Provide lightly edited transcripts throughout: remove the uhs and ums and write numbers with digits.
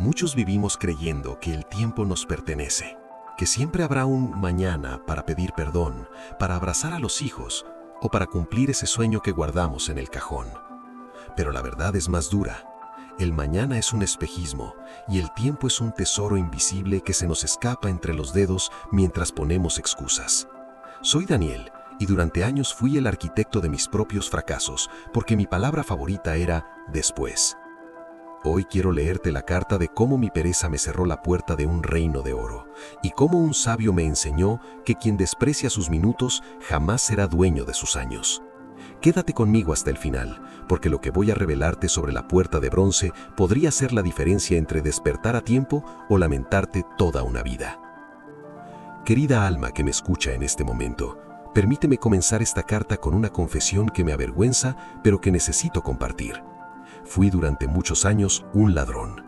Muchos vivimos creyendo que el tiempo nos pertenece, que siempre habrá un mañana para pedir perdón, para abrazar a los hijos o para cumplir ese sueño que guardamos en el cajón. Pero la verdad es más dura. El mañana es un espejismo y el tiempo es un tesoro invisible que se nos escapa entre los dedos mientras ponemos excusas. Soy Daniel y durante años fui el arquitecto de mis propios fracasos porque mi palabra favorita era después. Hoy quiero leerte la carta de cómo mi pereza me cerró la puerta de un reino de oro y cómo un sabio me enseñó que quien desprecia sus minutos jamás será dueño de sus años. Quédate conmigo hasta el final, porque lo que voy a revelarte sobre la puerta de bronce podría ser la diferencia entre despertar a tiempo o lamentarte toda una vida. Querida alma que me escucha en este momento, permíteme comenzar esta carta con una confesión que me avergüenza, pero que necesito compartir. Fui durante muchos años un ladrón.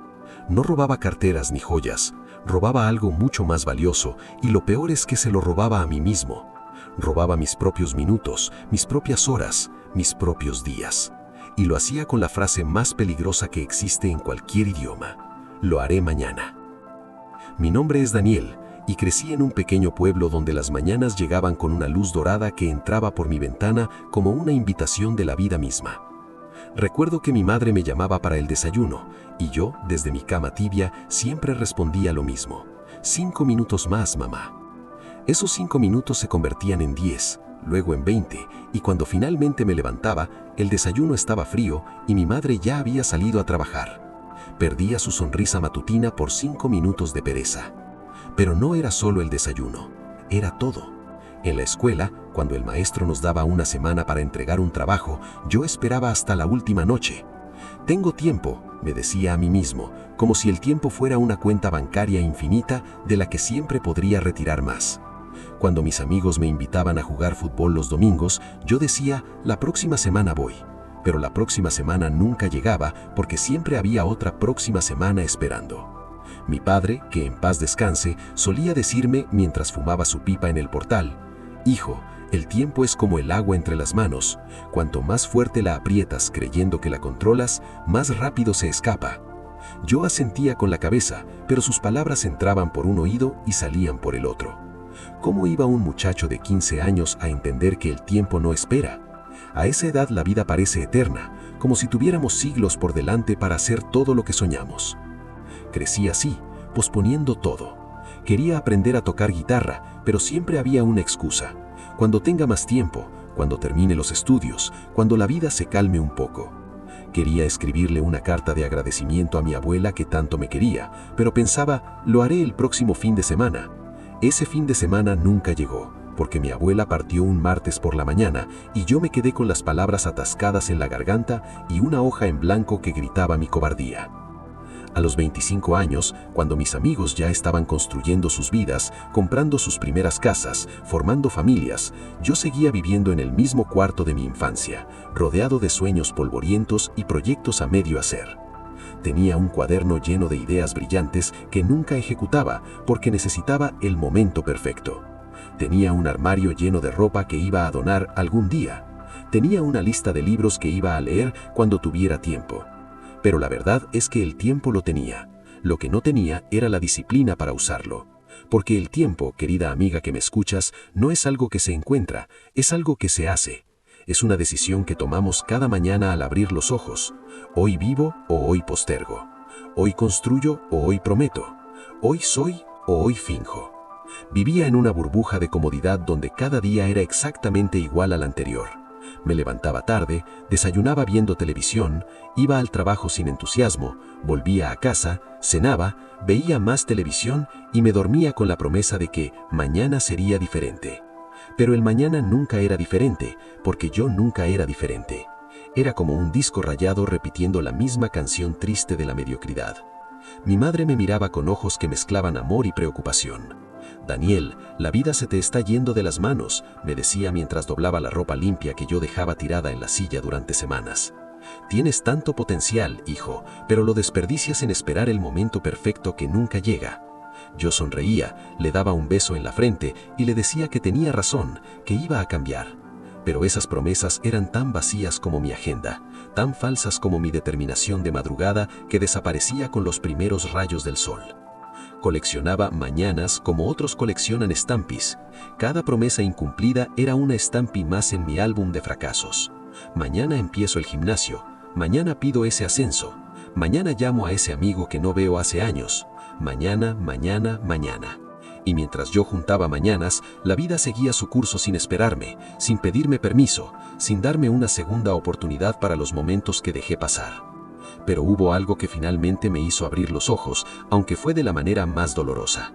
No robaba carteras ni joyas, robaba algo mucho más valioso y lo peor es que se lo robaba a mí mismo. Robaba mis propios minutos, mis propias horas, mis propios días. Y lo hacía con la frase más peligrosa que existe en cualquier idioma: lo haré mañana. Mi nombre es Daniel y crecí en un pequeño pueblo donde las mañanas llegaban con una luz dorada que entraba por mi ventana como una invitación de la vida misma. Recuerdo que mi madre me llamaba para el desayuno y yo, desde mi cama tibia, siempre respondía lo mismo: 5 minutos más, mamá. Esos 5 minutos se convertían en 10, luego en 20, y cuando finalmente me levantaba, el desayuno estaba frío y mi madre ya había salido a trabajar. Perdía su sonrisa matutina por 5 minutos de pereza. Pero no era solo el desayuno, era todo. En la escuela, cuando el maestro nos daba una semana para entregar un trabajo, yo esperaba hasta la última noche. Tengo tiempo, me decía a mí mismo, como si el tiempo fuera una cuenta bancaria infinita de la que siempre podría retirar más. Cuando mis amigos me invitaban a jugar fútbol los domingos, yo decía: la próxima semana voy. Pero la próxima semana nunca llegaba porque siempre había otra próxima semana esperando. Mi padre, que en paz descanse, solía decirme mientras fumaba su pipa en el portal: hijo, el tiempo es como el agua entre las manos. Cuanto más fuerte la aprietas creyendo que la controlas, más rápido se escapa. Yo asentía con la cabeza, pero sus palabras entraban por un oído y salían por el otro. ¿Cómo iba un muchacho de 15 años a entender que el tiempo no espera? A esa edad la vida parece eterna, como si tuviéramos siglos por delante para hacer todo lo que soñamos. Crecí así, posponiendo todo. Quería aprender a tocar guitarra, pero siempre había una excusa: cuando tenga más tiempo, cuando termine los estudios, cuando la vida se calme un poco. Quería escribirle una carta de agradecimiento a mi abuela que tanto me quería, pero pensaba: lo haré el próximo fin de semana. Ese fin de semana nunca llegó, porque mi abuela partió un martes por la mañana y yo me quedé con las palabras atascadas en la garganta y una hoja en blanco que gritaba mi cobardía. A los 25 años, cuando mis amigos ya estaban construyendo sus vidas, comprando sus primeras casas, formando familias, yo seguía viviendo en el mismo cuarto de mi infancia, rodeado de sueños polvorientos y proyectos a medio hacer. Tenía un cuaderno lleno de ideas brillantes que nunca ejecutaba porque necesitaba el momento perfecto. Tenía un armario lleno de ropa que iba a donar algún día. Tenía una lista de libros que iba a leer cuando tuviera tiempo. Pero la verdad es que el tiempo lo tenía. Lo que no tenía era la disciplina para usarlo. Porque el tiempo, querida amiga que me escuchas, no es algo que se encuentra, es algo que se hace. Es una decisión que tomamos cada mañana al abrir los ojos. Hoy vivo o hoy postergo. Hoy construyo o hoy prometo. Hoy soy o hoy finjo. Vivía en una burbuja de comodidad donde cada día era exactamente igual al anterior. Me levantaba tarde, desayunaba viendo televisión, iba al trabajo sin entusiasmo, volvía a casa, cenaba, veía más televisión y me dormía con la promesa de que mañana sería diferente. Pero el mañana nunca era diferente, porque yo nunca era diferente. Era como un disco rayado repitiendo la misma canción triste de la mediocridad. Mi madre me miraba con ojos que mezclaban amor y preocupación. Daniel, la vida se te está yendo de las manos, me decía mientras doblaba la ropa limpia que yo dejaba tirada en la silla durante semanas. Tienes tanto potencial, hijo, pero lo desperdicias en esperar el momento perfecto que nunca llega. Yo sonreía, le daba un beso en la frente y le decía que tenía razón, que iba a cambiar. Pero esas promesas eran tan vacías como mi agenda, tan falsas como mi determinación de madrugada que desaparecía con los primeros rayos del sol. Coleccionaba mañanas como otros coleccionan estampis. Cada promesa incumplida era una estampi más en mi álbum de fracasos. Mañana empiezo el gimnasio. Mañana pido ese ascenso. Mañana llamo a ese amigo que no veo hace años. Mañana, mañana, mañana. Y mientras yo juntaba mañanas, la vida seguía su curso sin esperarme, sin pedirme permiso, sin darme una segunda oportunidad para los momentos que dejé pasar. Pero hubo algo que finalmente me hizo abrir los ojos, aunque fue de la manera más dolorosa.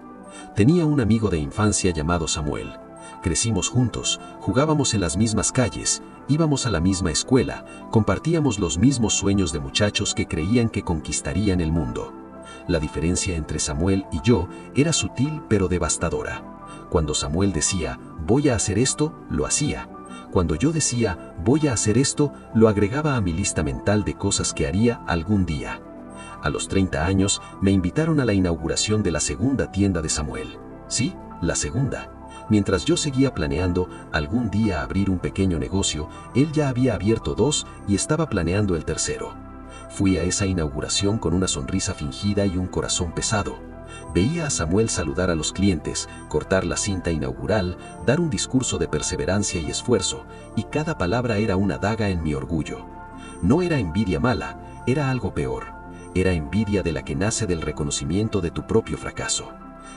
Tenía un amigo de infancia llamado Samuel. Crecimos juntos, jugábamos en las mismas calles, íbamos a la misma escuela, compartíamos los mismos sueños de muchachos que creían que conquistarían el mundo. La diferencia entre Samuel y yo era sutil pero devastadora. Cuando Samuel decía, voy a hacer esto, lo hacía. Cuando yo decía, voy a hacer esto, lo agregaba a mi lista mental de cosas que haría algún día. A los 30 años, me invitaron a la inauguración de la segunda tienda de Samuel. Sí, la segunda. Mientras yo seguía planeando algún día abrir un pequeño negocio, él ya había abierto 2 y estaba planeando el tercero. Fui a esa inauguración con una sonrisa fingida y un corazón pesado. Veía a Samuel saludar a los clientes, cortar la cinta inaugural, dar un discurso de perseverancia y esfuerzo, y cada palabra era una daga en mi orgullo. No era envidia mala, era algo peor. Era envidia de la que nace del reconocimiento de tu propio fracaso.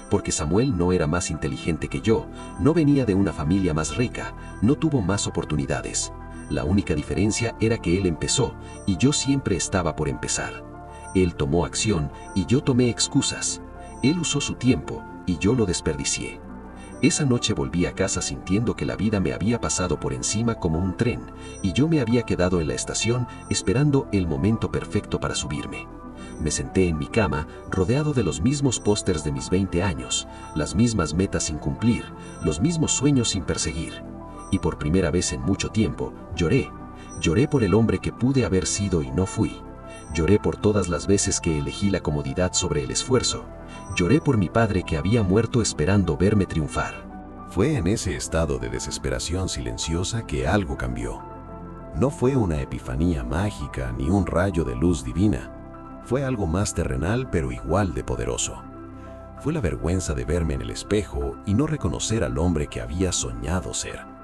Porque Samuel no era más inteligente que yo, no venía de una familia más rica, no tuvo más oportunidades. La única diferencia era que él empezó y yo siempre estaba por empezar. Él tomó acción y yo tomé excusas. Él usó su tiempo y yo lo desperdicié. Esa noche volví a casa sintiendo que la vida me había pasado por encima como un tren y yo me había quedado en la estación esperando el momento perfecto para subirme. Me senté en mi cama, rodeado de los mismos pósters de mis 20 años, las mismas metas sin cumplir, los mismos sueños sin perseguir. Y por primera vez en mucho tiempo, lloré. Lloré por el hombre que pude haber sido y no fui. Lloré por todas las veces que elegí la comodidad sobre el esfuerzo. Lloré por mi padre que había muerto esperando verme triunfar. Fue en ese estado de desesperación silenciosa que algo cambió. No fue una epifanía mágica ni un rayo de luz divina. Fue algo más terrenal pero igual de poderoso. Fue la vergüenza de verme en el espejo y no reconocer al hombre que había soñado ser.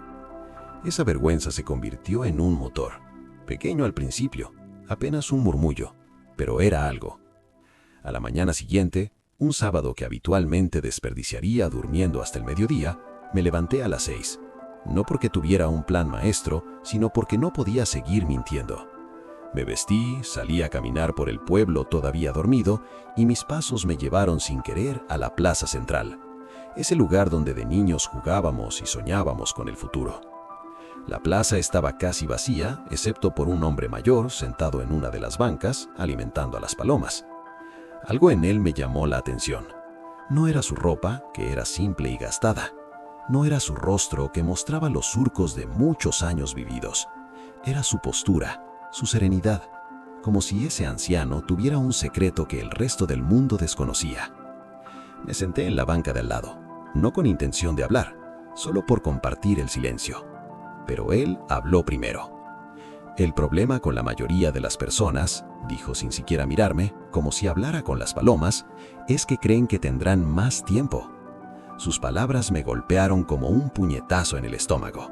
Esa vergüenza se convirtió en un motor, pequeño al principio, apenas un murmullo, pero era algo. A la mañana siguiente, un sábado que habitualmente desperdiciaría durmiendo hasta el mediodía, me levanté a las 6, no porque tuviera un plan maestro, sino porque no podía seguir mintiendo. Me vestí, salí a caminar por el pueblo todavía dormido y mis pasos me llevaron sin querer a la plaza central, ese lugar donde de niños jugábamos y soñábamos con el futuro. La plaza estaba casi vacía, excepto por un hombre mayor sentado en una de las bancas, alimentando a las palomas. Algo en él me llamó la atención. No era su ropa, que era simple y gastada. No era su rostro, que mostraba los surcos de muchos años vividos. Era su postura, su serenidad, como si ese anciano tuviera un secreto que el resto del mundo desconocía. Me senté en la banca de al lado, no con intención de hablar, solo por compartir el silencio. Pero él habló primero. El problema con la mayoría de las personas, dijo sin siquiera mirarme, como si hablara con las palomas, es que creen que tendrán más tiempo. Sus palabras me golpearon como un puñetazo en el estómago.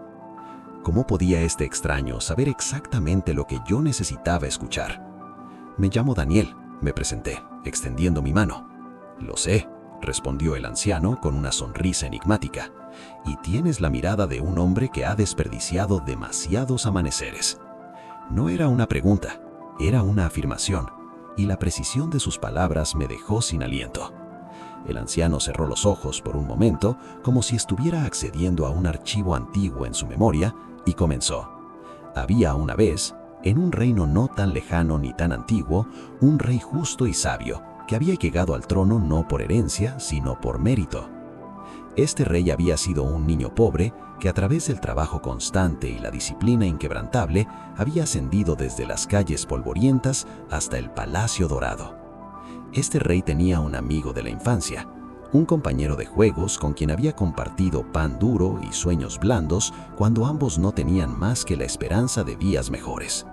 ¿Cómo podía este extraño saber exactamente lo que yo necesitaba escuchar? Me llamo Daniel, me presenté, extendiendo mi mano. Lo sé, respondió el anciano con una sonrisa enigmática, y tienes la mirada de un hombre que ha desperdiciado demasiados amaneceres. No era una pregunta, era una afirmación, y la precisión de sus palabras me dejó sin aliento. El anciano cerró los ojos por un momento, como si estuviera accediendo a un archivo antiguo en su memoria, y comenzó. Había una vez, en un reino no tan lejano ni tan antiguo, un rey justo y sabio, que había llegado al trono no por herencia, sino por mérito. Este rey había sido un niño pobre que a través del trabajo constante y la disciplina inquebrantable había ascendido desde las calles polvorientas hasta el palacio dorado. Este rey tenía un amigo de la infancia, un compañero de juegos con quien había compartido pan duro y sueños blandos cuando ambos no tenían más que la esperanza de días mejores.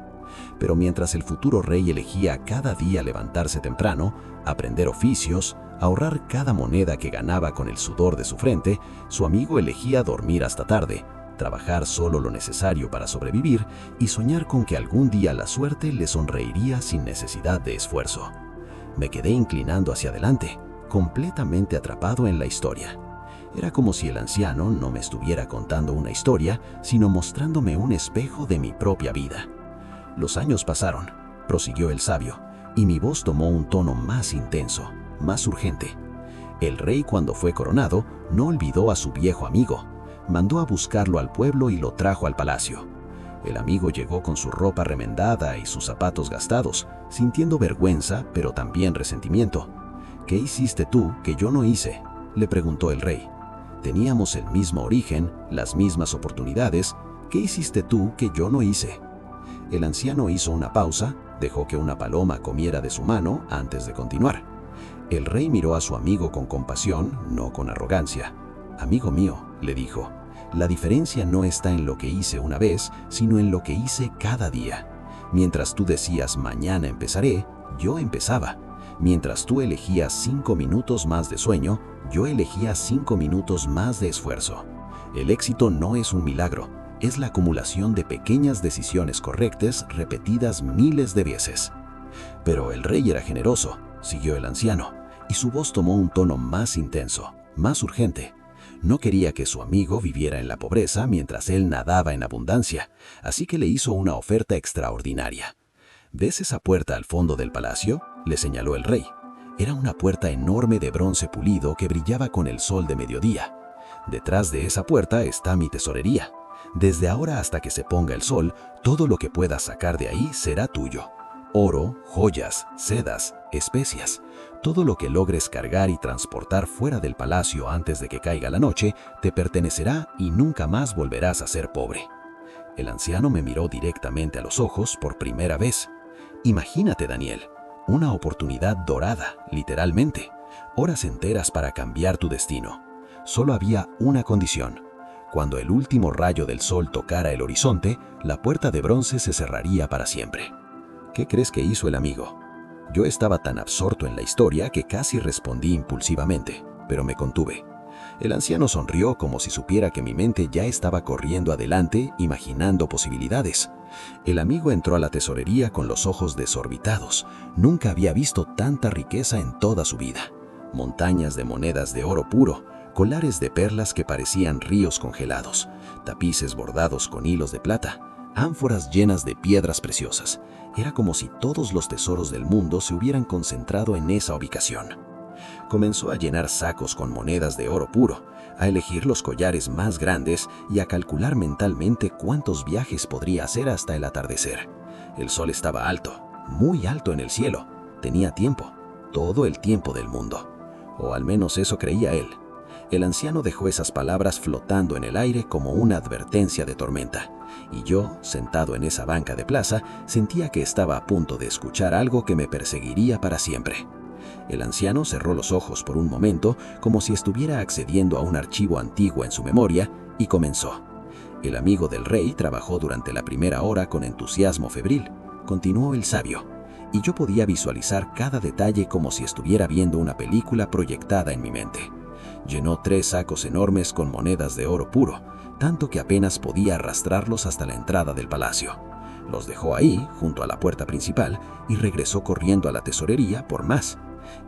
Pero mientras el futuro rey elegía cada día levantarse temprano, aprender oficios, ahorrar cada moneda que ganaba con el sudor de su frente, su amigo elegía dormir hasta tarde, trabajar solo lo necesario para sobrevivir y soñar con que algún día la suerte le sonreiría sin necesidad de esfuerzo. Me quedé inclinando hacia adelante, completamente atrapado en la historia. Era como si el anciano no me estuviera contando una historia, sino mostrándome un espejo de mi propia vida. Los años pasaron, prosiguió el sabio, y mi voz tomó un tono más intenso, más urgente. El rey, cuando fue coronado, no olvidó a su viejo amigo. Mandó a buscarlo al pueblo y lo trajo al palacio. El amigo llegó con su ropa remendada y sus zapatos gastados, sintiendo vergüenza, pero también resentimiento. «¿Qué hiciste tú que yo no hice?», le preguntó el rey. «Teníamos el mismo origen, las mismas oportunidades. ¿Qué hiciste tú que yo no hice?». El anciano hizo una pausa, dejó que una paloma comiera de su mano antes de continuar. El rey miró a su amigo con compasión, no con arrogancia. «Amigo mío», le dijo, «la diferencia no está en lo que hice una vez, sino en lo que hice cada día. Mientras tú decías mañana empezaré, yo empezaba. Mientras tú elegías 5 minutos más de sueño, yo elegía 5 minutos más de esfuerzo. El éxito no es un milagro, es la acumulación de pequeñas decisiones correctas repetidas miles de veces». «Pero el rey era generoso», siguió el anciano, y su voz tomó un tono más intenso, más urgente. No quería que su amigo viviera en la pobreza mientras él nadaba en abundancia, así que le hizo una oferta extraordinaria. «¿Ves esa puerta al fondo del palacio?», le señaló el rey. Era una puerta enorme de bronce pulido que brillaba con el sol de mediodía. «Detrás de esa puerta está mi tesorería. Desde ahora hasta que se ponga el sol, todo lo que puedas sacar de ahí será tuyo. Oro, joyas, sedas, especias. Todo lo que logres cargar y transportar fuera del palacio antes de que caiga la noche te pertenecerá y nunca más volverás a ser pobre». El anciano me miró directamente a los ojos por primera vez. «Imagínate, Daniel, una oportunidad dorada, literalmente. Horas enteras para cambiar tu destino. Solo había una condición. Cuando el último rayo del sol tocara el horizonte, la puerta de bronce se cerraría para siempre». ¿Qué crees que hizo el amigo? Yo estaba tan absorto en la historia que casi respondí impulsivamente, pero me contuve. El anciano sonrió como si supiera que mi mente ya estaba corriendo adelante, imaginando posibilidades. El amigo entró a la tesorería con los ojos desorbitados. Nunca había visto tanta riqueza en toda su vida. Montañas de monedas de oro puro, colares de perlas que parecían ríos congelados, tapices bordados con hilos de plata, ánforas llenas de piedras preciosas. Era como si todos los tesoros del mundo se hubieran concentrado en esa ubicación. Comenzó a llenar sacos con monedas de oro puro, a elegir los collares más grandes y a calcular mentalmente cuántos viajes podría hacer hasta el atardecer. El sol estaba alto, muy alto en el cielo. Tenía tiempo, todo el tiempo del mundo. O al menos eso creía él. El anciano dejó esas palabras flotando en el aire como una advertencia de tormenta, y yo, sentado en esa banca de plaza, sentía que estaba a punto de escuchar algo que me perseguiría para siempre. El anciano cerró los ojos por un momento, como si estuviera accediendo a un archivo antiguo en su memoria, y comenzó. «El amigo del rey trabajó durante la primera hora con entusiasmo febril», continuó el sabio, y yo podía visualizar cada detalle como si estuviera viendo una película proyectada en mi mente. Llenó 3 sacos enormes con monedas de oro puro, tanto que apenas podía arrastrarlos hasta la entrada del palacio. Los dejó ahí, junto a la puerta principal, y regresó corriendo a la tesorería por más.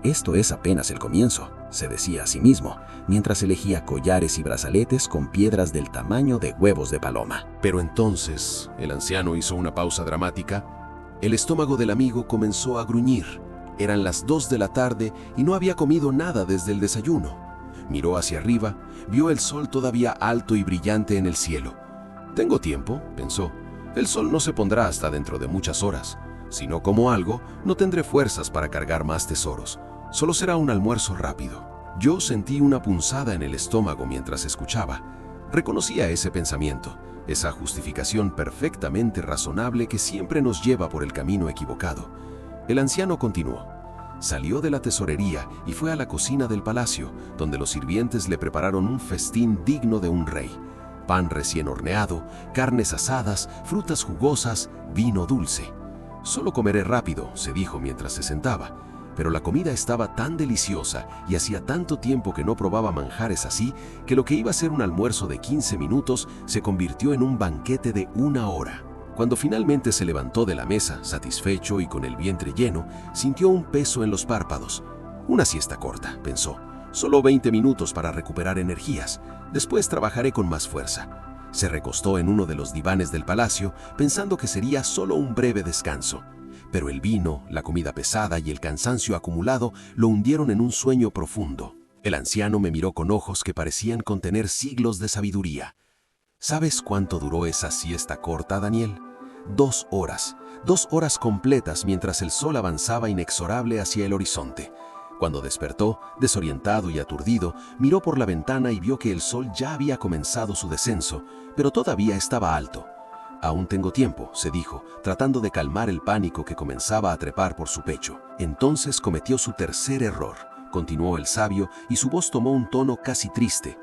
«Esto es apenas el comienzo», se decía a sí mismo, mientras elegía collares y brazaletes con piedras del tamaño de huevos de paloma. Pero entonces, el anciano hizo una pausa dramática. El estómago del amigo comenzó a gruñir. Eran las 2 de la tarde y no había comido nada desde el desayuno. Miró hacia arriba, vio el sol todavía alto y brillante en el cielo. «Tengo tiempo», pensó. «El sol no se pondrá hasta dentro de muchas horas. Si no como algo, no tendré fuerzas para cargar más tesoros. Solo será un almuerzo rápido». Yo sentí una punzada en el estómago mientras escuchaba. Reconocía ese pensamiento, esa justificación perfectamente razonable que siempre nos lleva por el camino equivocado. El anciano continuó. Salió de la tesorería y fue a la cocina del palacio, donde los sirvientes le prepararon un festín digno de un rey. pan recién horneado, carnes asadas, frutas jugosas, vino dulce. Solo comeré rápido, se dijo mientras se sentaba. Pero la comida estaba tan deliciosa y hacía tanto tiempo que no probaba manjares así, que lo que iba a ser un almuerzo de 15 minutos se convirtió en un banquete de 1 hora. Cuando finalmente se levantó de la mesa, satisfecho y con el vientre lleno, sintió un peso en los párpados. Una siesta corta, pensó. Solo 20 minutos para recuperar energías. Después trabajaré con más fuerza. Se recostó en uno de los divanes del palacio, pensando que sería solo un breve descanso. Pero el vino, la comida pesada y el cansancio acumulado lo hundieron en un sueño profundo. El anciano me miró con ojos que parecían contener siglos de sabiduría. ¿Sabes cuánto duró esa siesta corta, Daniel? 2 horas. 2 horas completas mientras el sol avanzaba inexorable hacia el horizonte. Cuando despertó, desorientado y aturdido, miró por la ventana y vio que el sol ya había comenzado su descenso, pero todavía estaba alto. «Aún tengo tiempo», se dijo, tratando de calmar el pánico que comenzaba a trepar por su pecho. Entonces cometió su tercer error, continuó el sabio, y su voz tomó un tono casi triste.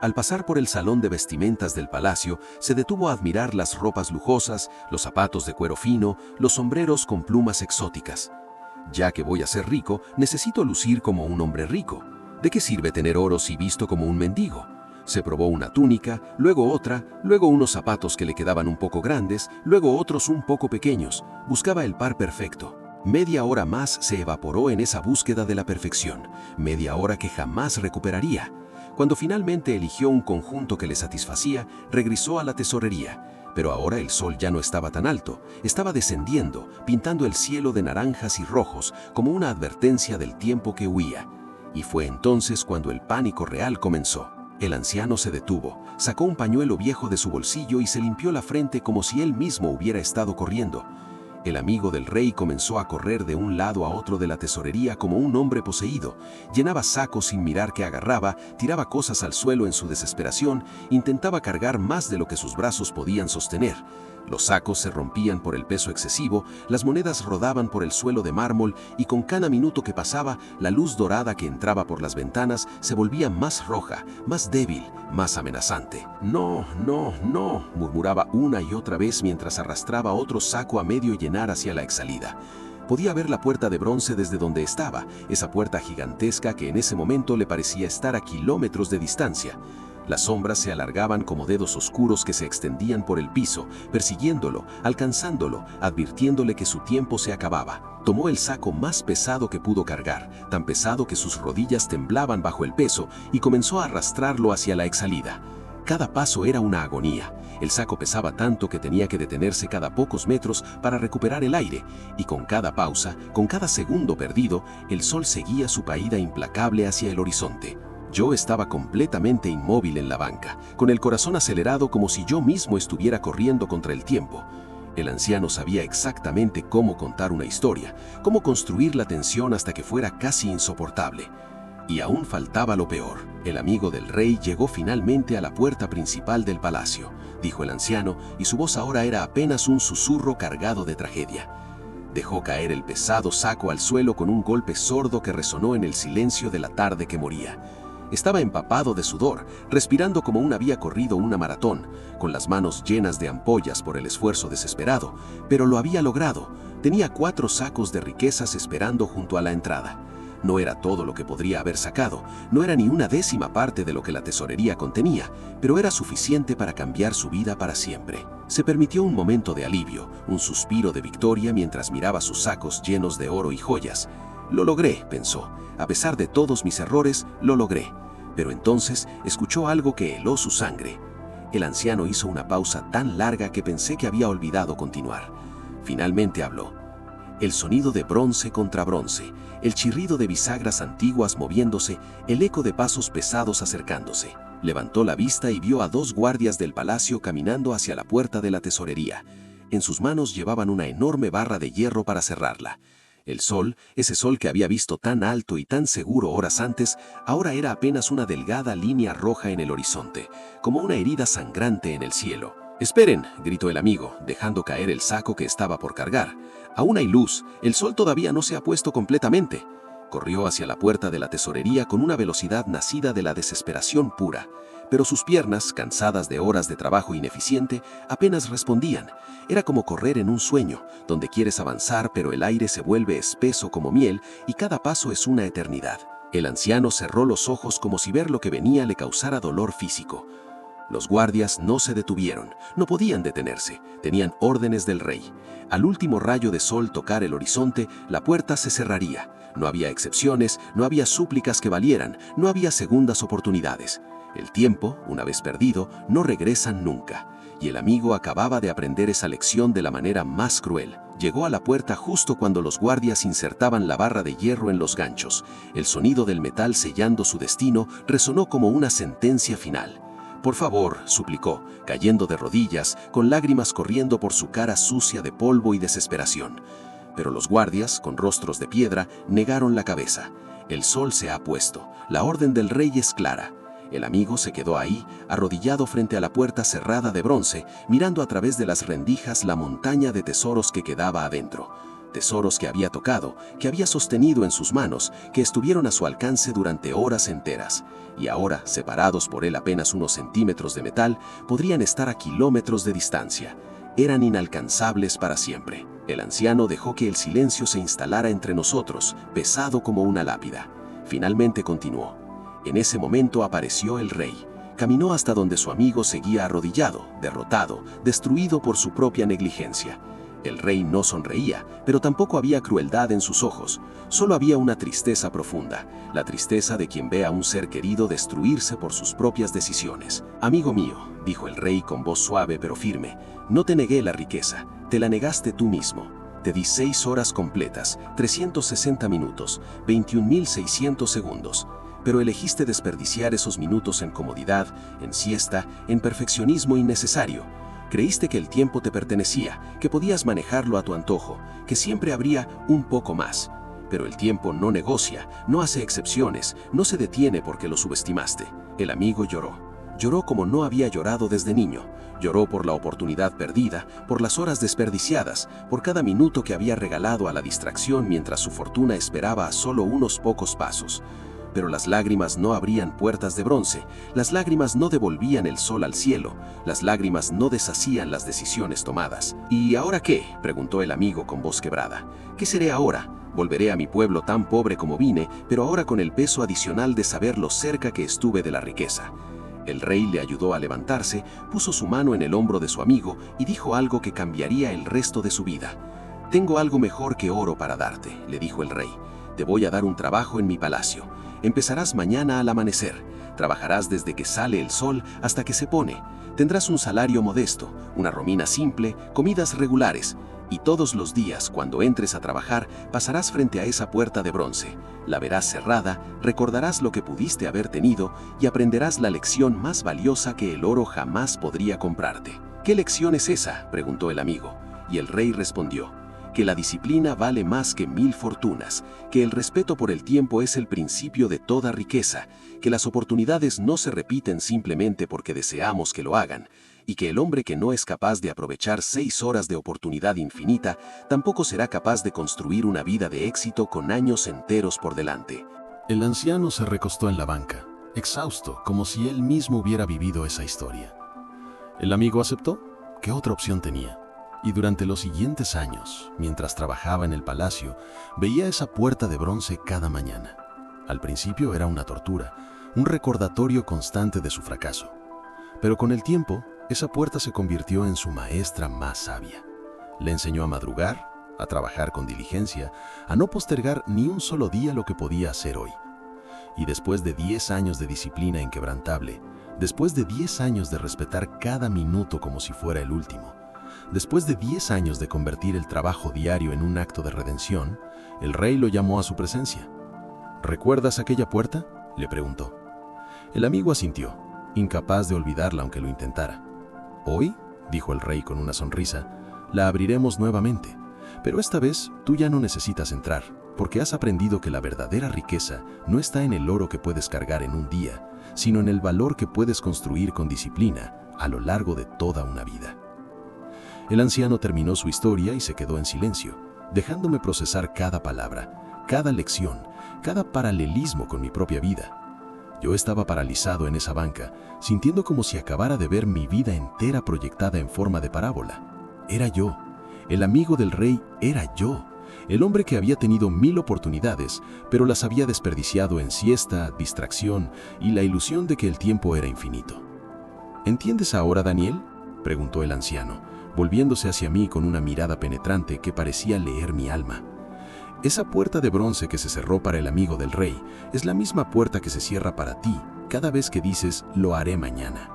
Al pasar por el salón de vestimentas del palacio, se detuvo a admirar las ropas lujosas, los zapatos de cuero fino, los sombreros con plumas exóticas. «Ya que voy a ser rico, necesito lucir como un hombre rico. ¿De qué sirve tener oro si visto como un mendigo?». Se probó una túnica, luego otra, luego unos zapatos que le quedaban un poco grandes, luego otros un poco pequeños. Buscaba el par perfecto. Media hora más se evaporó en esa búsqueda de la perfección, media hora que jamás recuperaría. Cuando finalmente eligió un conjunto que le satisfacía, regresó a la tesorería. Pero ahora el sol ya no estaba tan alto, estaba descendiendo, pintando el cielo de naranjas y rojos como una advertencia del tiempo que huía. Y fue entonces cuando el pánico real comenzó. El anciano se detuvo, sacó un pañuelo viejo de su bolsillo y se limpió la frente como si él mismo hubiera estado corriendo. El amigo del rey comenzó a correr de un lado a otro de la tesorería como un hombre poseído. Llenaba sacos sin mirar qué agarraba, tiraba cosas al suelo en su desesperación, intentaba cargar más de lo que sus brazos podían sostener. Los sacos se rompían por el peso excesivo, las monedas rodaban por el suelo de mármol y con cada minuto que pasaba, la luz dorada que entraba por las ventanas se volvía más roja, más débil, más amenazante. «No, no, no», murmuraba una y otra vez mientras arrastraba otro saco a medio llenar hacia la exhalida. Podía ver la puerta de bronce desde donde estaba, esa puerta gigantesca que en ese momento le parecía estar a kilómetros de distancia. Las sombras se alargaban como dedos oscuros que se extendían por el piso, persiguiéndolo, alcanzándolo, advirtiéndole que su tiempo se acababa. Tomó el saco más pesado que pudo cargar, tan pesado que sus rodillas temblaban bajo el peso, y comenzó a arrastrarlo hacia la exhalida. Cada paso era una agonía. El saco pesaba tanto que tenía que detenerse cada pocos metros para recuperar el aire, y con cada pausa, con cada segundo perdido, el sol seguía su caída implacable hacia el horizonte. Yo estaba completamente inmóvil en la banca, con el corazón acelerado como si yo mismo estuviera corriendo contra el tiempo. El anciano sabía exactamente cómo contar una historia, cómo construir la tensión hasta que fuera casi insoportable. Y aún faltaba lo peor. El amigo del rey llegó finalmente a la puerta principal del palacio, dijo el anciano, y su voz ahora era apenas un susurro cargado de tragedia. Dejó caer el pesado saco al suelo con un golpe sordo que resonó en el silencio de la tarde que moría. Estaba empapado de sudor, respirando como había corrido una maratón, con las manos llenas de ampollas por el esfuerzo desesperado, pero lo había logrado. Tenía 4 sacos de riquezas esperando junto a la entrada. No era todo lo que podría haber sacado, no era ni una décima parte de lo que la tesorería contenía, pero era suficiente para cambiar su vida para siempre. Se permitió un momento de alivio, un suspiro de victoria mientras miraba sus sacos llenos de oro y joyas. «Lo logré», pensó. «A pesar de todos mis errores, lo logré». Pero entonces escuchó algo que heló su sangre. El anciano hizo una pausa tan larga que pensé que había olvidado continuar. Finalmente habló. El sonido de bronce contra bronce, el chirrido de bisagras antiguas moviéndose, el eco de pasos pesados acercándose. Levantó la vista y vio a 2 guardias del palacio caminando hacia la puerta de la tesorería. En sus manos llevaban una enorme barra de hierro para cerrarla. El sol, ese sol que había visto tan alto y tan seguro horas antes, ahora era apenas una delgada línea roja en el horizonte, como una herida sangrante en el cielo. «Esperen», gritó el amigo, dejando caer el saco que estaba por cargar. «Aún hay luz, el sol todavía no se ha puesto completamente». Corrió hacia la puerta de la tesorería con una velocidad nacida de la desesperación pura, pero sus piernas, cansadas de horas de trabajo ineficiente, apenas respondían. Era como correr en un sueño, donde quieres avanzar pero el aire se vuelve espeso como miel y cada paso es una eternidad. El anciano cerró los ojos como si ver lo que venía le causara dolor físico. Los guardias no se detuvieron, no podían detenerse, tenían órdenes del rey. Al último rayo de sol tocar el horizonte, la puerta se cerraría. No había excepciones, no había súplicas que valieran, no había segundas oportunidades. El tiempo, una vez perdido, no regresa nunca. Y el amigo acababa de aprender esa lección de la manera más cruel. Llegó a la puerta justo cuando los guardias insertaban la barra de hierro en los ganchos. El sonido del metal sellando su destino resonó como una sentencia final. «Por favor», suplicó, cayendo de rodillas, con lágrimas corriendo por su cara sucia de polvo y desesperación. Pero los guardias, con rostros de piedra, negaron la cabeza. El sol se ha puesto, la orden del rey es clara. El amigo se quedó ahí, arrodillado frente a la puerta cerrada de bronce, mirando a través de las rendijas la montaña de tesoros que quedaba adentro. Tesoros que había tocado, que había sostenido en sus manos, que estuvieron a su alcance durante horas enteras. Y ahora, separados por él apenas unos centímetros de metal, podrían estar a kilómetros de distancia. Eran inalcanzables para siempre. El anciano dejó que el silencio se instalara entre nosotros, pesado como una lápida. Finalmente continuó. En ese momento apareció el rey. Caminó hasta donde su amigo seguía arrodillado, derrotado, destruido por su propia negligencia. El rey no sonreía, pero tampoco había crueldad en sus ojos. Solo había una tristeza profunda, la tristeza de quien ve a un ser querido destruirse por sus propias decisiones. «Amigo mío», dijo el rey con voz suave pero firme, «no te negué la riqueza, te la negaste tú mismo. Te di 6 horas completas, 360 minutos, 21.600 segundos. Pero elegiste desperdiciar esos minutos en comodidad, en siesta, en perfeccionismo innecesario. Creíste que el tiempo te pertenecía, que podías manejarlo a tu antojo, que siempre habría un poco más. Pero el tiempo no negocia, no hace excepciones, no se detiene porque lo subestimaste». El amigo lloró. Lloró como no había llorado desde niño. Lloró por la oportunidad perdida, por las horas desperdiciadas, por cada minuto que había regalado a la distracción mientras su fortuna esperaba a solo unos pocos pasos. Pero las lágrimas no abrían puertas de bronce, las lágrimas no devolvían el sol al cielo, las lágrimas no deshacían las decisiones tomadas. «¿Y ahora qué?», preguntó el amigo con voz quebrada. «¿Qué seré ahora? Volveré a mi pueblo tan pobre como vine, pero ahora con el peso adicional de saber lo cerca que estuve de la riqueza». El rey le ayudó a levantarse, puso su mano en el hombro de su amigo y dijo algo que cambiaría el resto de su vida. «Tengo algo mejor que oro para darte», le dijo el rey. «Te voy a dar un trabajo en mi palacio. Empezarás mañana al amanecer. Trabajarás desde que sale el sol hasta que se pone. Tendrás un salario modesto, una romina simple, comidas regulares. Y todos los días, cuando entres a trabajar, pasarás frente a esa puerta de bronce. La verás cerrada, recordarás lo que pudiste haber tenido y aprenderás la lección más valiosa que el oro jamás podría comprarte». «¿Qué lección es esa?», preguntó el amigo. Y el rey respondió: «Que la disciplina vale más que 1000 fortunas, que el respeto por el tiempo es el principio de toda riqueza, que las oportunidades no se repiten simplemente porque deseamos que lo hagan, y que el hombre que no es capaz de aprovechar 6 horas de oportunidad infinita, tampoco será capaz de construir una vida de éxito con años enteros por delante». El anciano se recostó en la banca, exhausto, como si él mismo hubiera vivido esa historia. El amigo aceptó. ¿Qué otra opción tenía? Y durante los siguientes años, mientras trabajaba en el palacio, veía esa puerta de bronce cada mañana. Al principio era una tortura, un recordatorio constante de su fracaso. Pero con el tiempo, esa puerta se convirtió en su maestra más sabia. Le enseñó a madrugar, a trabajar con diligencia, a no postergar ni un solo día lo que podía hacer hoy. Y después de 10 años de disciplina inquebrantable, después de 10 años de respetar cada minuto como si fuera el último, después de 10 años de convertir el trabajo diario en un acto de redención, el rey lo llamó a su presencia. «¿Recuerdas aquella puerta?», le preguntó. El amigo asintió, incapaz de olvidarla aunque lo intentara. «Hoy», dijo el rey con una sonrisa, «la abriremos nuevamente, pero esta vez tú ya no necesitas entrar, porque has aprendido que la verdadera riqueza no está en el oro que puedes cargar en un día, sino en el valor que puedes construir con disciplina a lo largo de toda una vida». El anciano terminó su historia y se quedó en silencio, dejándome procesar cada palabra, cada lección, cada paralelismo con mi propia vida. Yo estaba paralizado en esa banca, sintiendo como si acabara de ver mi vida entera proyectada en forma de parábola. Era yo. El amigo del rey era yo. El hombre que había tenido 1000 oportunidades, pero las había desperdiciado en siesta, distracción y la ilusión de que el tiempo era infinito. ¿Entiendes ahora, Daniel?, preguntó el anciano, volviéndose hacia mí con una mirada penetrante que parecía leer mi alma. Esa puerta de bronce que se cerró para el amigo del rey es la misma puerta que se cierra para ti cada vez que dices «lo haré mañana».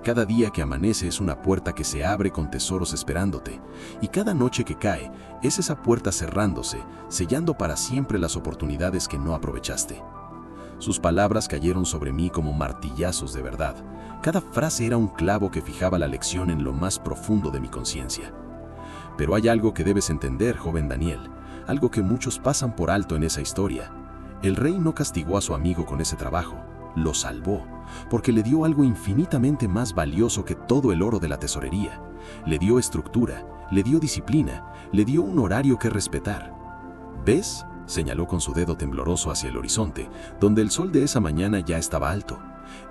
Cada día que amanece es una puerta que se abre con tesoros esperándote, y cada noche que cae es esa puerta cerrándose, sellando para siempre las oportunidades que no aprovechaste. Sus palabras cayeron sobre mí como martillazos de verdad. Cada frase era un clavo que fijaba la lección en lo más profundo de mi conciencia. Pero hay algo que debes entender, joven Daniel, algo que muchos pasan por alto en esa historia. El rey no castigó a su amigo con ese trabajo, lo salvó, porque le dio algo infinitamente más valioso que todo el oro de la tesorería. Le dio estructura, le dio disciplina, le dio un horario que respetar. ¿Ves?, señaló con su dedo tembloroso hacia el horizonte, donde el sol de esa mañana ya estaba alto.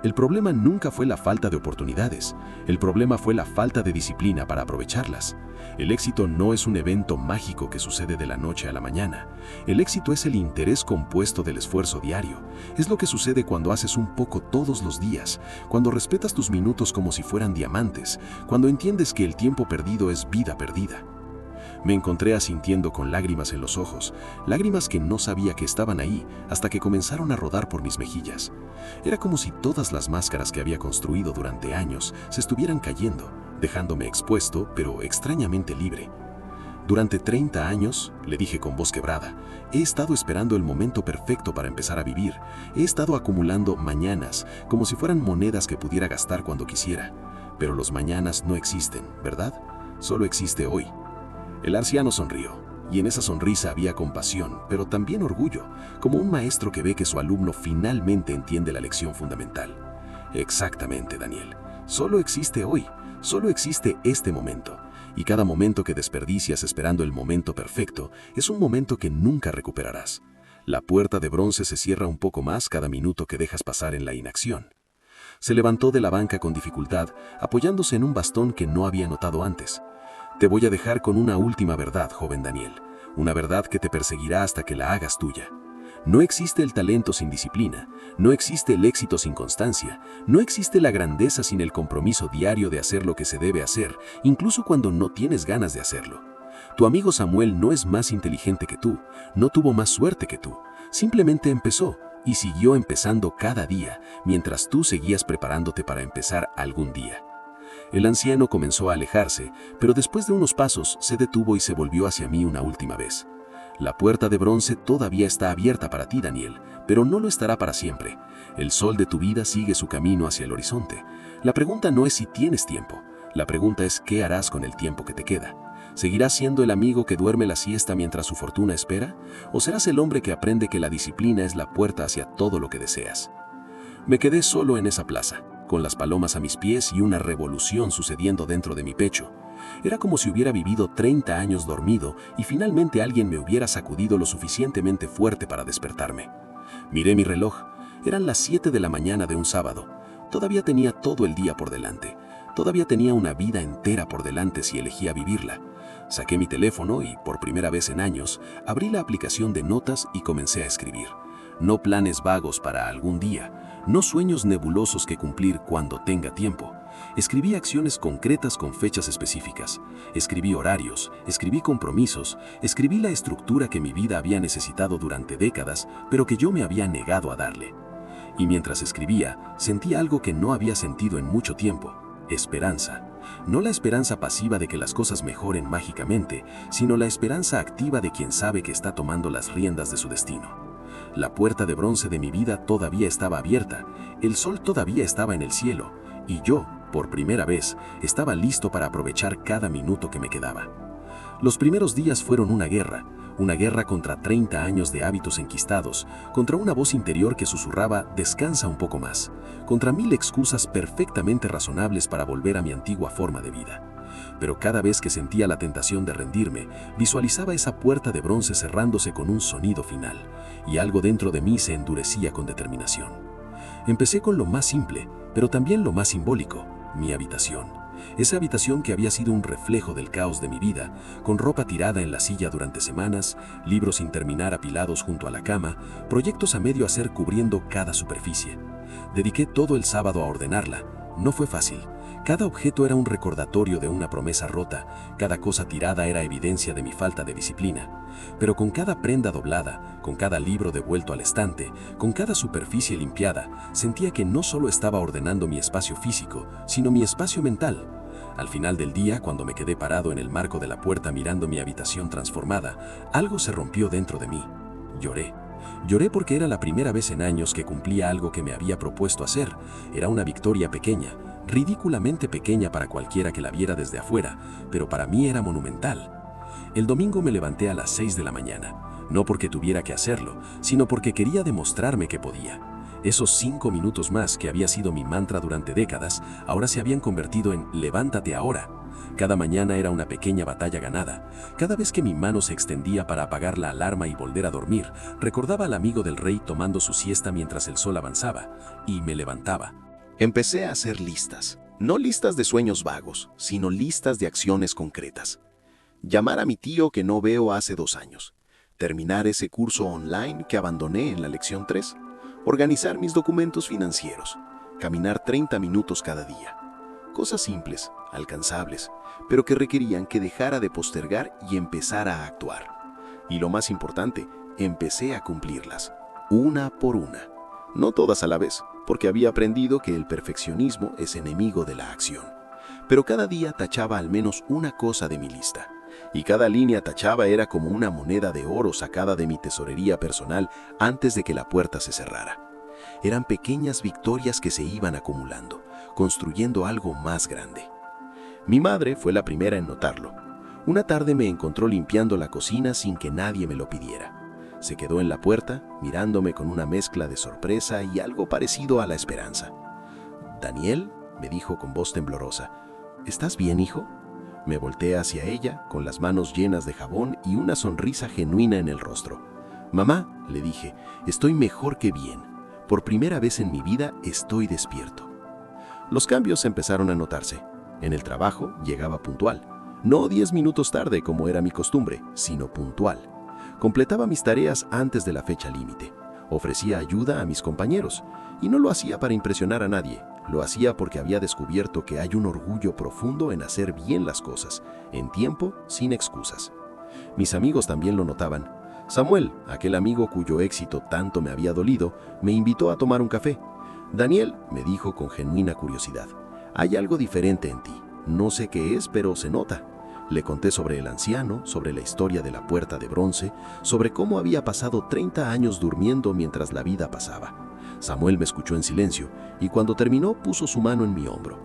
El problema nunca fue la falta de oportunidades, el problema fue la falta de disciplina para aprovecharlas. El éxito no es un evento mágico que sucede de la noche a la mañana. El éxito es el interés compuesto del esfuerzo diario. Es lo que sucede cuando haces un poco todos los días, cuando respetas tus minutos como si fueran diamantes, cuando entiendes que el tiempo perdido es vida perdida. Me encontré asintiendo con lágrimas en los ojos, lágrimas que no sabía que estaban ahí hasta que comenzaron a rodar por mis mejillas. Era como si todas las máscaras que había construido durante años se estuvieran cayendo, dejándome expuesto, pero extrañamente libre. Durante 30 años, le dije con voz quebrada, he estado esperando el momento perfecto para empezar a vivir. He estado acumulando mañanas, como si fueran monedas que pudiera gastar cuando quisiera. Pero los mañanas no existen, ¿verdad? Solo existe hoy. El anciano sonrió, y en esa sonrisa había compasión, pero también orgullo, como un maestro que ve que su alumno finalmente entiende la lección fundamental. Exactamente, Daniel. Solo existe hoy, solo existe este momento, y cada momento que desperdicias esperando el momento perfecto es un momento que nunca recuperarás. La puerta de bronce se cierra un poco más cada minuto que dejas pasar en la inacción. Se levantó de la banca con dificultad, apoyándose en un bastón que no había notado antes. Te voy a dejar con una última verdad, joven Daniel, una verdad que te perseguirá hasta que la hagas tuya. No existe el talento sin disciplina, no existe el éxito sin constancia, no existe la grandeza sin el compromiso diario de hacer lo que se debe hacer, incluso cuando no tienes ganas de hacerlo. Tu amigo Samuel no es más inteligente que tú, no tuvo más suerte que tú, simplemente empezó y siguió empezando cada día, mientras tú seguías preparándote para empezar algún día. El anciano comenzó a alejarse, pero después de unos pasos se detuvo y se volvió hacia mí una última vez. La puerta de bronce todavía está abierta para ti, Daniel, pero no lo estará para siempre. El sol de tu vida sigue su camino hacia el horizonte. La pregunta no es si tienes tiempo, la pregunta es qué harás con el tiempo que te queda. ¿Seguirás siendo el amigo que duerme la siesta mientras su fortuna espera? ¿O serás el hombre que aprende que la disciplina es la puerta hacia todo lo que deseas? Me quedé solo en esa plaza, con las palomas a mis pies y una revolución sucediendo dentro de mi pecho. Era como si hubiera vivido 30 años dormido y finalmente alguien me hubiera sacudido lo suficientemente fuerte para despertarme. Miré mi reloj. Eran las 7 de la mañana de un sábado. Todavía tenía todo el día por delante. Todavía tenía una vida entera por delante si elegía vivirla. Saqué mi teléfono y, por primera vez en años, abrí la aplicación de notas y comencé a escribir. No planes vagos para algún día, no sueños nebulosos que cumplir cuando tenga tiempo. Escribí acciones concretas con fechas específicas. Escribí horarios, escribí compromisos, escribí la estructura que mi vida había necesitado durante décadas, pero que yo me había negado a darle. Y mientras escribía, sentí algo que no había sentido en mucho tiempo: esperanza. No la esperanza pasiva de que las cosas mejoren mágicamente, sino la esperanza activa de quien sabe que está tomando las riendas de su destino. La puerta de bronce de mi vida todavía estaba abierta, el sol todavía estaba en el cielo, y yo, por primera vez, estaba listo para aprovechar cada minuto que me quedaba. Los primeros días fueron una guerra contra 30 años de hábitos enquistados, contra una voz interior que susurraba «descansa un poco más», contra 1000 excusas perfectamente razonables para volver a mi antigua forma de vida. Pero cada vez que sentía la tentación de rendirme, visualizaba esa puerta de bronce cerrándose con un sonido final, y algo dentro de mí se endurecía con determinación. Empecé con lo más simple, pero también lo más simbólico, mi habitación. Esa habitación que había sido un reflejo del caos de mi vida, con ropa tirada en la silla durante semanas, libros sin terminar apilados junto a la cama, proyectos a medio hacer cubriendo cada superficie. Dediqué todo el sábado a ordenarla. No fue fácil. Cada objeto era un recordatorio de una promesa rota, cada cosa tirada era evidencia de mi falta de disciplina. Pero con cada prenda doblada, con cada libro devuelto al estante, con cada superficie limpiada, sentía que no solo estaba ordenando mi espacio físico, sino mi espacio mental. Al final del día, cuando me quedé parado en el marco de la puerta mirando mi habitación transformada, algo se rompió dentro de mí. Lloré. Lloré porque era la primera vez en años que cumplía algo que me había propuesto hacer. Era una victoria pequeña, ridículamente pequeña para cualquiera que la viera desde afuera, pero para mí era monumental. El domingo me levanté a las 6 de la mañana, no porque tuviera que hacerlo, sino porque quería demostrarme que podía. Esos 5 minutos más que había sido mi mantra durante décadas, ahora se habían convertido en levántate ahora. Cada mañana era una pequeña batalla ganada. Cada vez que mi mano se extendía para apagar la alarma y volver a dormir, recordaba al amigo del rey tomando su siesta mientras el sol avanzaba, y me levantaba. Empecé a hacer listas, no listas de sueños vagos, sino listas de acciones concretas. Llamar a mi tío que no veo hace 2 años. Terminar ese curso online que abandoné en la lección 3. Organizar mis documentos financieros. Caminar 30 minutos cada día. Cosas simples, alcanzables, pero que requerían que dejara de postergar y empezara a actuar. Y lo más importante, empecé a cumplirlas, una por una. No todas a la vez, porque había aprendido que el perfeccionismo es enemigo de la acción. Pero cada día tachaba al menos una cosa de mi lista. Y cada línea tachaba era como una moneda de oro sacada de mi tesorería personal antes de que la puerta se cerrara. Eran pequeñas victorias que se iban acumulando, construyendo algo más grande. Mi madre fue la primera en notarlo. Una tarde me encontró limpiando la cocina sin que nadie me lo pidiera. Se quedó en la puerta, mirándome con una mezcla de sorpresa y algo parecido a la esperanza. «Daniel», me dijo con voz temblorosa, «¿estás bien, hijo?». Me volteé hacia ella, con las manos llenas de jabón y una sonrisa genuina en el rostro. «Mamá», le dije, «estoy mejor que bien. Por primera vez en mi vida estoy despierto». Los cambios empezaron a notarse. En el trabajo llegaba puntual. No 10 minutos tarde como era mi costumbre, sino puntual. Completaba mis tareas antes de la fecha límite. Ofrecía ayuda a mis compañeros. Y no lo hacía para impresionar a nadie. Lo hacía porque había descubierto que hay un orgullo profundo en hacer bien las cosas, en tiempo, sin excusas. Mis amigos también lo notaban. Samuel, aquel amigo cuyo éxito tanto me había dolido, me invitó a tomar un café. «Daniel», me dijo con genuina curiosidad, «hay algo diferente en ti. No sé qué es, pero se nota». Le conté sobre el anciano, sobre la historia de la puerta de bronce, sobre cómo había pasado 30 años durmiendo mientras la vida pasaba. Samuel me escuchó en silencio y cuando terminó puso su mano en mi hombro.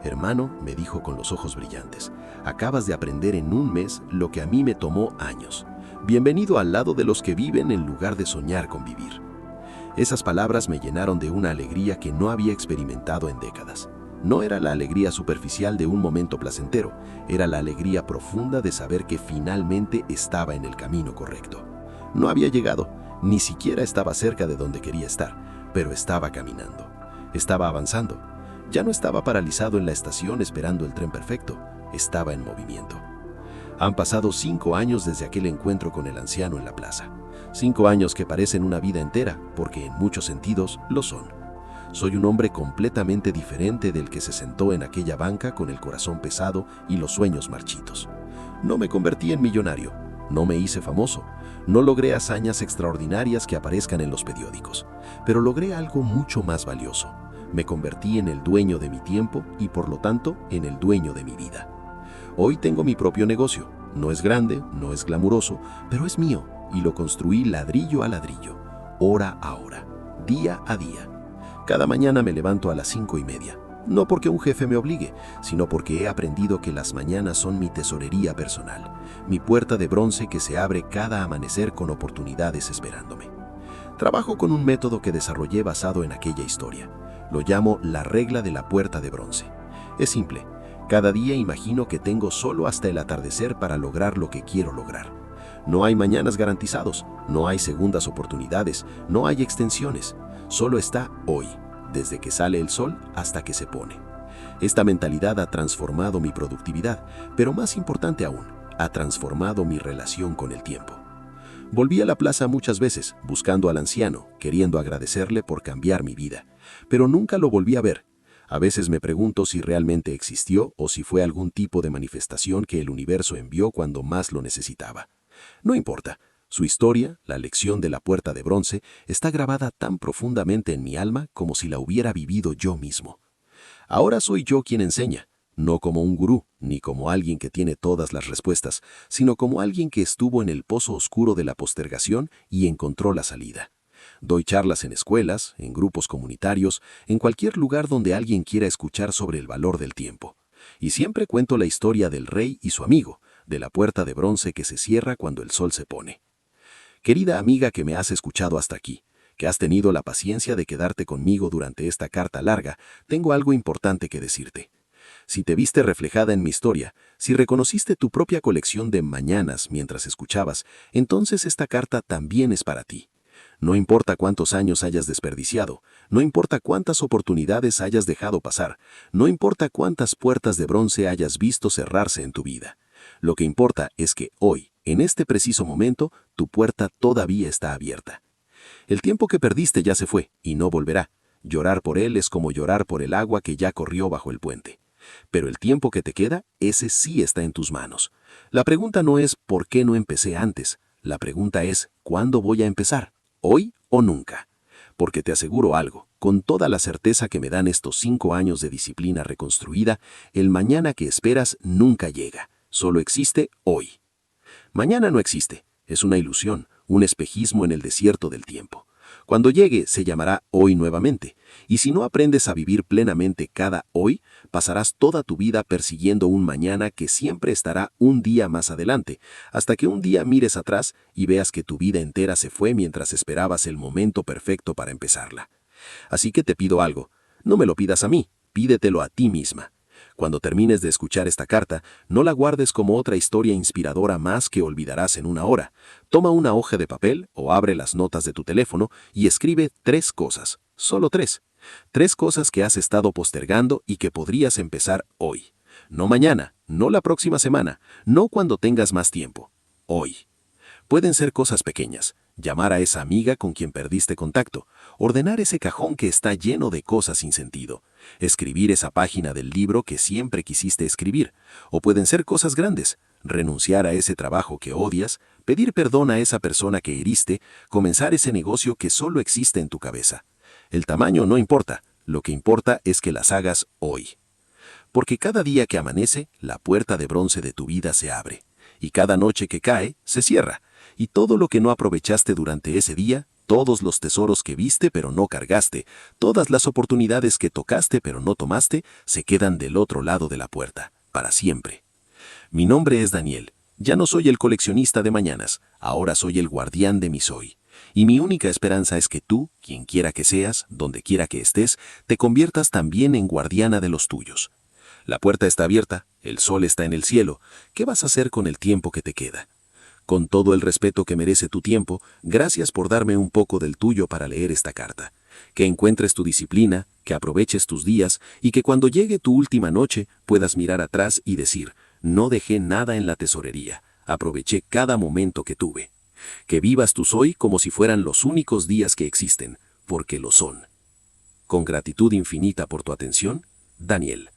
«Hermano», me dijo con los ojos brillantes, «acabas de aprender en 1 mes lo que a mí me tomó años. Bienvenido al lado de los que viven en lugar de soñar con vivir». Esas palabras me llenaron de una alegría que no había experimentado en décadas. No era la alegría superficial de un momento placentero, era la alegría profunda de saber que finalmente estaba en el camino correcto. No había llegado, ni siquiera estaba cerca de donde quería estar, pero estaba caminando, estaba avanzando. Ya no estaba paralizado en la estación esperando el tren perfecto, estaba en movimiento. Han pasado 5 años desde aquel encuentro con el anciano en la plaza. 5 años que parecen una vida entera, porque en muchos sentidos lo son. Soy un hombre completamente diferente del que se sentó en aquella banca con el corazón pesado y los sueños marchitos. No me convertí en millonario, no me hice famoso, no logré hazañas extraordinarias que aparezcan en los periódicos, pero logré algo mucho más valioso. Me convertí en el dueño de mi tiempo y por lo tanto en el dueño de mi vida. Hoy tengo mi propio negocio. No es grande, no es glamuroso, pero es mío y lo construí ladrillo a ladrillo, hora a hora, día a día. Cada mañana me levanto a las 5:30, no porque un jefe me obligue, sino porque he aprendido que las mañanas son mi tesorería personal, mi puerta de bronce que se abre cada amanecer con oportunidades esperándome. Trabajo con un método que desarrollé basado en aquella historia. Lo llamo la regla de la puerta de bronce. Es simple. Cada día imagino que tengo solo hasta el atardecer para lograr lo que quiero lograr. No hay mañanas garantizados, no hay segundas oportunidades, no hay extensiones. Solo está hoy, desde que sale el sol hasta que se pone. Esta mentalidad ha transformado mi productividad, pero más importante aún, ha transformado mi relación con el tiempo. Volví a la plaza muchas veces, buscando al anciano, queriendo agradecerle por cambiar mi vida, pero nunca lo volví a ver. A veces me pregunto si realmente existió o si fue algún tipo de manifestación que el universo envió cuando más lo necesitaba. No importa, su historia, la lección de la puerta de bronce, está grabada tan profundamente en mi alma como si la hubiera vivido yo mismo. Ahora soy yo quien enseña, no como un gurú, ni como alguien que tiene todas las respuestas, sino como alguien que estuvo en el pozo oscuro de la postergación y encontró la salida. Doy charlas en escuelas, en grupos comunitarios, en cualquier lugar donde alguien quiera escuchar sobre el valor del tiempo. Y siempre cuento la historia del rey y su amigo, de la puerta de bronce que se cierra cuando el sol se pone. Querida amiga que me has escuchado hasta aquí, que has tenido la paciencia de quedarte conmigo durante esta carta larga, tengo algo importante que decirte. Si te viste reflejada en mi historia, si reconociste tu propia colección de mañanas mientras escuchabas, entonces esta carta también es para ti. No importa cuántos años hayas desperdiciado, no importa cuántas oportunidades hayas dejado pasar, no importa cuántas puertas de bronce hayas visto cerrarse en tu vida. Lo que importa es que hoy, en este preciso momento, tu puerta todavía está abierta. El tiempo que perdiste ya se fue y no volverá. Llorar por él es como llorar por el agua que ya corrió bajo el puente. Pero el tiempo que te queda, ese sí está en tus manos. La pregunta no es ¿por qué no empecé antes? La pregunta es ¿cuándo voy a empezar? ¿Hoy o nunca? Porque te aseguro algo, con toda la certeza que me dan estos 5 años de disciplina reconstruida, el mañana que esperas nunca llega, solo existe hoy. Mañana no existe, es una ilusión, un espejismo en el desierto del tiempo. Cuando llegue se llamará hoy nuevamente, y si no aprendes a vivir plenamente cada hoy, pasarás toda tu vida persiguiendo un mañana que siempre estará un día más adelante, hasta que un día mires atrás y veas que tu vida entera se fue mientras esperabas el momento perfecto para empezarla. Así que te pido algo, no me lo pidas a mí, pídetelo a ti misma. Cuando termines de escuchar esta carta, no la guardes como otra historia inspiradora más que olvidarás en una hora. Toma una hoja de papel o abre las notas de tu teléfono y escribe 3 cosas, solo 3. 3 cosas que has estado postergando y que podrías empezar hoy. No mañana, no la próxima semana, no cuando tengas más tiempo. Hoy. Pueden ser cosas pequeñas, llamar a esa amiga con quien perdiste contacto, ordenar ese cajón que está lleno de cosas sin sentido, escribir esa página del libro que siempre quisiste escribir, o pueden ser cosas grandes, renunciar a ese trabajo que odias, pedir perdón a esa persona que heriste, comenzar ese negocio que solo existe en tu cabeza. El tamaño no importa, lo que importa es que las hagas hoy. Porque cada día que amanece, la puerta de bronce de tu vida se abre, y cada noche que cae, se cierra. Y todo lo que no aprovechaste durante ese día, todos los tesoros que viste pero no cargaste, todas las oportunidades que tocaste pero no tomaste, se quedan del otro lado de la puerta, para siempre. Mi nombre es Daniel. Ya no soy el coleccionista de mañanas, ahora soy el guardián de mi hoy. Y mi única esperanza es que tú, quien quiera que seas, donde quiera que estés, te conviertas también en guardiana de los tuyos. La puerta está abierta, el sol está en el cielo. ¿Qué vas a hacer con el tiempo que te queda? Con todo el respeto que merece tu tiempo, gracias por darme un poco del tuyo para leer esta carta. Que encuentres tu disciplina, que aproveches tus días y que cuando llegue tu última noche puedas mirar atrás y decir, no dejé nada en la tesorería, aproveché cada momento que tuve. Que vivas tu hoy como si fueran los únicos días que existen, porque lo son. Con gratitud infinita por tu atención, Daniel.